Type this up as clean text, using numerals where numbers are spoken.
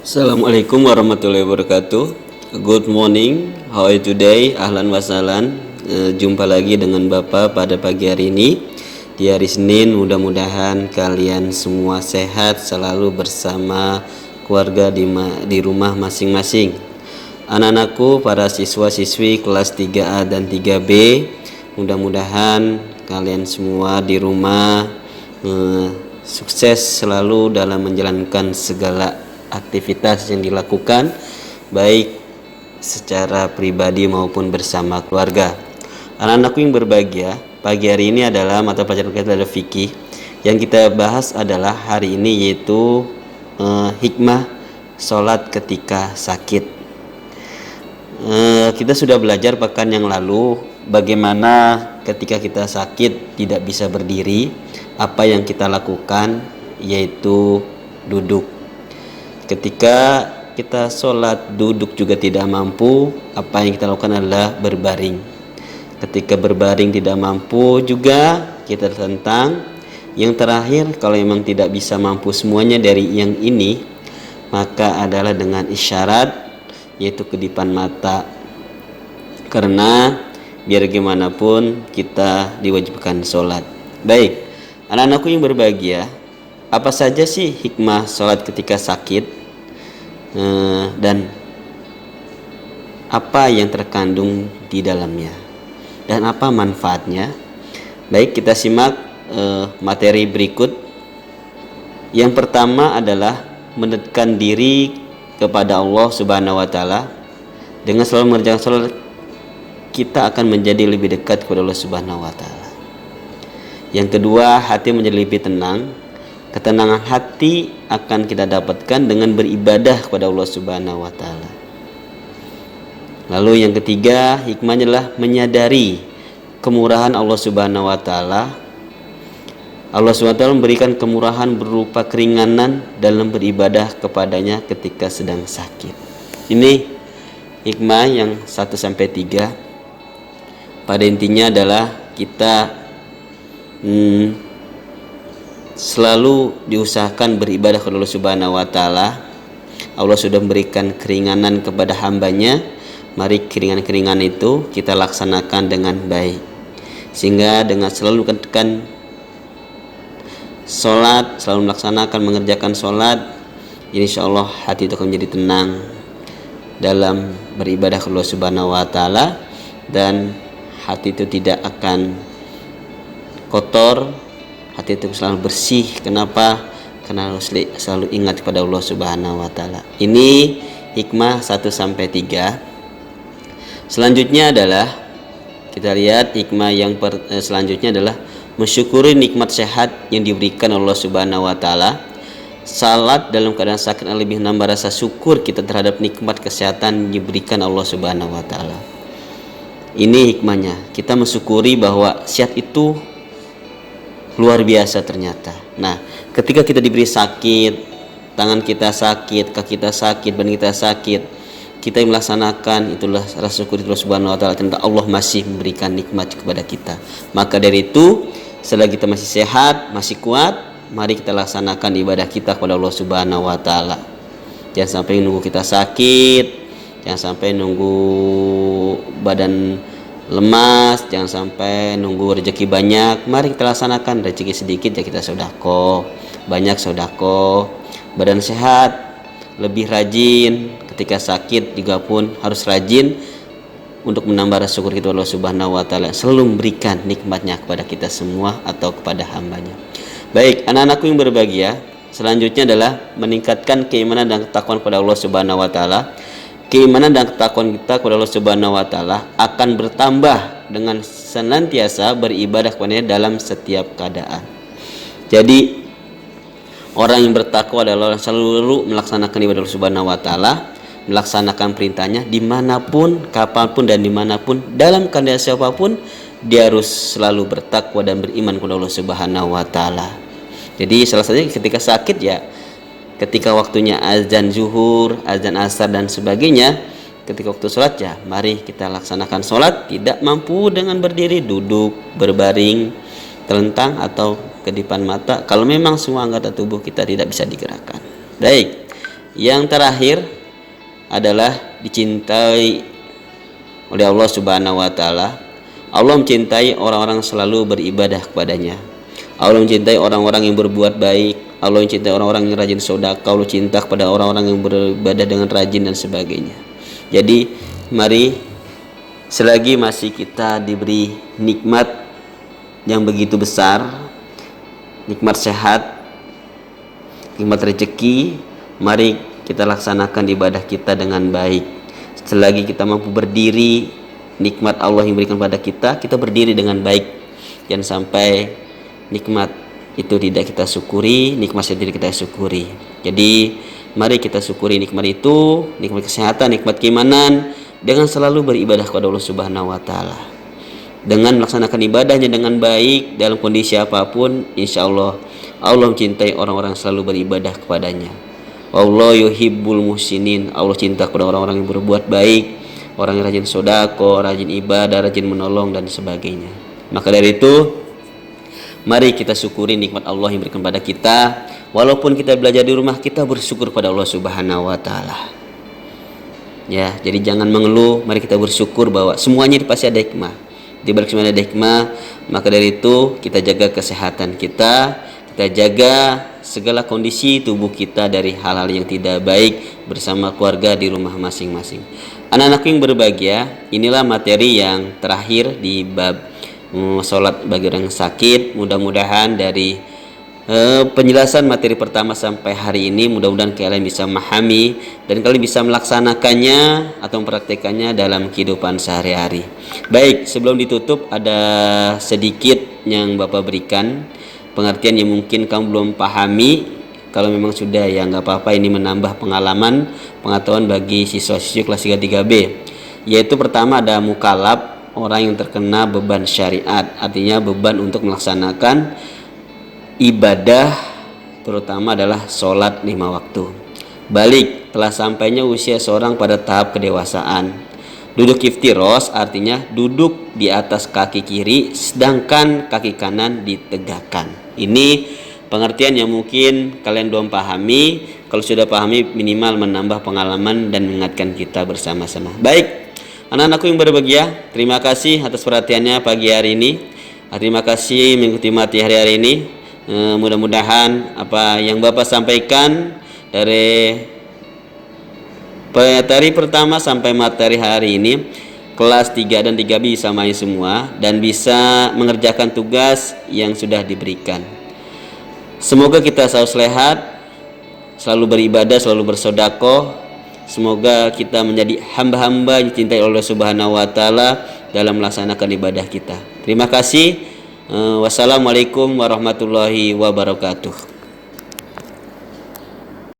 Assalamualaikum warahmatullahi wabarakatuh. Good morning, how are you today? Ahlan wa sahlan. Jumpa lagi dengan Bapak pada pagi hari ini di hari Senin. Mudah-mudahan kalian semua sehat, selalu bersama keluarga di rumah masing-masing. Anak-anakku, para siswa-siswi kelas 3A dan 3B, mudah-mudahan kalian semua di rumah sukses selalu dalam menjalankan segala aktivitas yang dilakukan, baik secara pribadi maupun bersama keluarga. Anak-anakku yang berbahagia, pagi hari ini adalah mata pelajaran kita adalah fikih. Yang kita bahas adalah hari ini yaitu hikmah sholat ketika sakit. Kita sudah belajar pekan yang lalu bagaimana ketika kita sakit tidak bisa berdiri, apa yang kita lakukan yaitu duduk. Ketika kita sholat duduk juga tidak mampu, apa yang kita lakukan adalah berbaring. Ketika berbaring tidak mampu juga kita tentang. Yang terakhir, kalau memang tidak bisa mampu semuanya dari yang ini, maka adalah dengan isyarat, yaitu kedipan mata. Karena biar gimana pun kita diwajibkan sholat. Baik, anak-anakku yang berbahagia, apa saja sih hikmah sholat ketika sakit dan apa yang terkandung di dalamnya dan apa manfaatnya? Baik, kita simak materi berikut. Yang pertama adalah mendekatkan diri kepada Allah Subhanahu wa taala. Dengan selalu mengerjakan sholat, kita akan menjadi lebih dekat kepada Allah Subhanahu wa taala. Yang kedua, hati menjadi lebih tenang. Ketenangan hati akan kita dapatkan dengan beribadah kepada Allah Subhanahu wa taala. Lalu yang ketiga, hikmahnya adalah menyadari kemurahan Allah Subhanahu wa taala. Allah Subhanahu wa taala memberikan kemurahan berupa keringanan dalam beribadah kepadanya ketika sedang sakit. Ini hikmah yang 1 sampai 3. Pada intinya adalah kita selalu diusahakan beribadah kepada Allah Subhanahu wa taala. Allah sudah memberikan keringanan kepada hambanya. Mari keringanan itu kita laksanakan dengan baik. Sehingga dengan selalu mengerjakan sholat, selalu melaksanakan mengerjakan sholat, insyaallah hati itu akan menjadi tenang dalam beribadah kepada Allah Subhanahu wa taala, dan hati itu tidak akan kotor. Hati itu selalu bersih. Kenapa? Karena harus selalu ingat kepada Allah Subhanahu wa taala. Ini hikmah 1 sampai 3. Selanjutnya adalah kita lihat hikmah yang selanjutnya adalah mensyukuri nikmat sehat yang diberikan Allah Subhanahu wa taala. Salat dalam keadaan sakit lebih menambah rasa syukur kita terhadap nikmat kesehatan yang diberikan Allah Subhanahu wa taala. Ini hikmahnya. Kita mensyukuri bahwa sehat itu luar biasa ternyata. Nah, ketika kita diberi sakit, tangan kita sakit, kaki kita sakit, badan kita sakit, kita yang melaksanakan itulah rasa syukur Allah Subhanahu wa taala, ternyata Allah masih memberikan nikmat kepada kita. Maka dari itu, selagi kita masih sehat, masih kuat, mari kita laksanakan ibadah kita kepada Allah Subhanahu wa taala. Jangan sampai nunggu kita sakit, jangan sampai nunggu badan lemas, jangan sampai nunggu rezeki banyak. Mari kita laksanakan rezeki sedikit ya kita sedekah, banyak sedekah. Badan sehat lebih rajin, ketika sakit juga pun harus rajin untuk menambah rasa syukur kita Allah Subhanahu wa taala, selalu memberikan nikmatnya kepada kita semua atau kepada hambanya. Baik, anak-anakku yang berbahagia, selanjutnya adalah meningkatkan keimanan dan ketakwaan kepada Allah Subhanahu wa taala. Keimanan dan ketakwaan kita kepada Allah Subhanahu wa taala akan bertambah dengan senantiasa beribadah kepadanya dalam setiap keadaan. Jadi orang yang bertakwa adalah orang yang selalu melaksanakan ibadah Allah Subhanahu wa taala, melaksanakan perintahnya dimanapun, kapanpun dan dimanapun, dalam keadaan siapapun, dia harus selalu bertakwa dan beriman kepada Allah Subhanahu wa taala. Jadi salah satunya ketika sakit ya, ketika waktunya azan zuhur, azan asar dan sebagainya, ketika waktu sholat ya mari kita laksanakan sholat. Tidak mampu dengan berdiri, duduk, berbaring, telentang atau kedipan mata, kalau memang semua anggota tubuh kita tidak bisa digerakkan. Baik, Yang terakhir adalah dicintai oleh Allah Subhanahu wa taala. Allah mencintai orang-orang selalu beribadah kepadanya. Allah mencintai orang-orang yang berbuat baik. Allah mencintai orang-orang yang rajin sedekah. Allah cinta kepada orang-orang yang beribadah dengan rajin dan sebagainya. Jadi mari, selagi masih kita diberi nikmat yang begitu besar, nikmat sehat, nikmat rezeki, mari kita laksanakan ibadah kita dengan baik. Selagi kita mampu berdiri, nikmat Allah yang berikan pada kita berdiri dengan baik. Jangan sampai nikmat itu tidak kita syukuri, nikmat sendiri kita syukuri. Jadi mari kita syukuri nikmat itu, nikmat kesehatan, nikmat keimanan, dengan selalu beribadah kepada Allah Subhanahu wa taala. Dengan melaksanakan ibadahnya dengan baik dalam kondisi apapun, insya Allah Allah mencintai orang-orang selalu beribadah kepadanya. Allah yuhibbul muhsinin. Allah cinta kepada orang-orang yang berbuat baik, orang yang rajin sedekah, rajin ibadah, rajin menolong dan sebagainya. Maka dari itu, mari kita syukuri nikmat Allah yang berikan pada kita. Walaupun kita belajar di rumah, kita bersyukur pada Allah Subhanahu wa taala. Ya, jadi jangan mengeluh, mari kita bersyukur bahwa semuanya pasti ada hikmah. Di balik semuanya ada hikmah. Maka dari itu, kita jaga kesehatan kita jaga segala kondisi tubuh kita dari hal-hal yang tidak baik bersama keluarga di rumah masing-masing. Anak-anakku yang berbahagia, inilah materi yang terakhir di bab sholat bagi orang sakit. Mudah-mudahan dari penjelasan materi pertama sampai hari ini, mudah-mudahan kalian bisa memahami dan kalian bisa melaksanakannya atau mempraktekannya dalam kehidupan sehari-hari. Baik, sebelum ditutup ada sedikit yang Bapak berikan pengertian yang mungkin kamu belum pahami. Kalau memang sudah, ya nggak apa-apa, ini menambah pengalaman pengetahuan bagi siswa-siswi kelas 3B. Yaitu pertama ada mukallaf, orang yang terkena beban syariat, artinya beban untuk melaksanakan ibadah, terutama adalah sholat 5 waktu. Balik, telah sampainya usia seorang pada tahap kedewasaan. Duduk iftiros artinya duduk di atas kaki kiri sedangkan kaki kanan ditegakkan. Ini pengertian yang mungkin kalian belum pahami. Kalau sudah pahami, minimal menambah pengalaman dan mengingatkan kita bersama-sama. Baik, anak-anakku yang berbahagia, terima kasih atas perhatiannya pagi hari ini. Terima kasih mengikuti materi hari ini. Mudah-mudahan apa yang Bapak sampaikan dari materi pertama sampai materi hari ini, kelas 3 dan 3B bisa main semua dan bisa mengerjakan tugas yang sudah diberikan. Semoga kita selalu sehat, selalu beribadah, selalu bersedekah. Semoga kita menjadi hamba-hamba yang dicintai oleh Allah Subhanahu wa taala dalam melaksanakan ibadah kita. Terima kasih. Wassalamualaikum warahmatullahi wabarakatuh.